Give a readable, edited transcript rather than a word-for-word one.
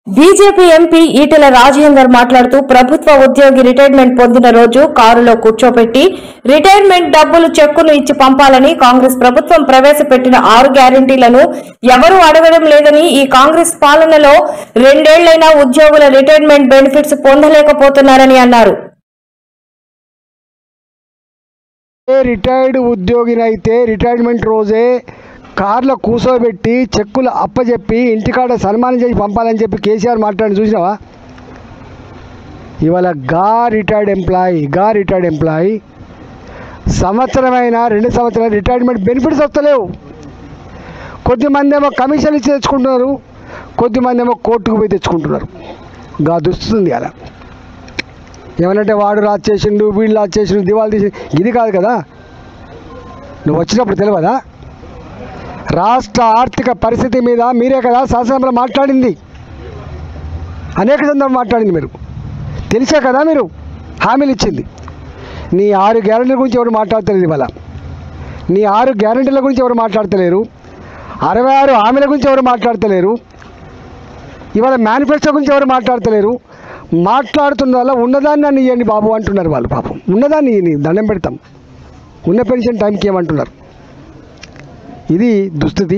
BJP MP Etela Rajender మాట్లాడుతూ ప్రభుత్వ ఉద్యోగి రిటైర్మెంట్ పొందిన రోజు కారులో కూర్చోబెట్టి రిటైర్మెంట్ డబ్బులు చెక్కులు ఇచ్చి పంపాలని కాంగ్రెస్ ప్రభుత్వం ప్రవేశపెట్టిన 6 గ్యారెంటీలను ఎవరూ అడగడం లేదని, ఈ కాంగ్రెస్ పాలనలో 2 ఏళ్లైనా ఉద్యోగుల రిటైర్మెంట్ బెనిఫిట్స్ పొందలేకపోతున్నారని అన్నారు. రిటైర్డ్ ఉద్యోగినైతే రిటైర్మెంట్ రోజే కార్లో కూర్చోబెట్టి చెక్కులు అప్పచెప్పి ఇంటికాడ సన్మానం చేసి పంపాలని చెప్పి కేసీఆర్ మాట్లాడి చూసినావా? ఇవాళ రిటైర్డ్ ఎంప్లాయీ సంవత్సరమైన 2 సంవత్సరాలు రిటైర్మెంట్ బెనిఫిట్స్ వస్తలేవు. కొద్దిమంది ఏమో కమిషన్ ఇచ్చి తెచ్చుకుంటున్నారు, కొద్దిమంది ఏమో కోర్టుకు పోయి తెచ్చుకుంటున్నారు. దుస్తుంది అలా ఏమనంటే వాడు రాజు చేసిండు, వీళ్ళు రాజు చేసిండు, దివాళి తీసి ఇది కాదు కదా. నువ్వు వచ్చినప్పుడు తెలియదా? రాష్ట్ర ఆర్థిక పరిస్థితి మీద మీరే కదా శాసనసభలో మాట్లాడింది, అనేక సందర్భాలు మాట్లాడింది. మీరు తెలిసే కదా మీరు హామీలు ఇచ్చింది. నీ 6 గ్యారెంటీల గురించి ఎవరు మాట్లాడతలేదు. ఇవాళ నీ 6 గ్యారెంటీల గురించి ఎవరు మాట్లాడతలేరు, 66 హామీల గురించి ఎవరు మాట్లాడతలేరు, ఇవాళ మేనిఫెస్టో గురించి ఎవరు మాట్లాడతలేరు. మాట్లాడుతున్న వల్ల ఉన్నదాన్ని నన్ను ఇవ్వండి బాబు అంటున్నారు వాళ్ళు. పాపం ఉన్నదాన్ని దండం పెడతాం, ఉన్న పెన్షన్ టైంకి ఏమంటున్నారు. ఇది దుస్థితి.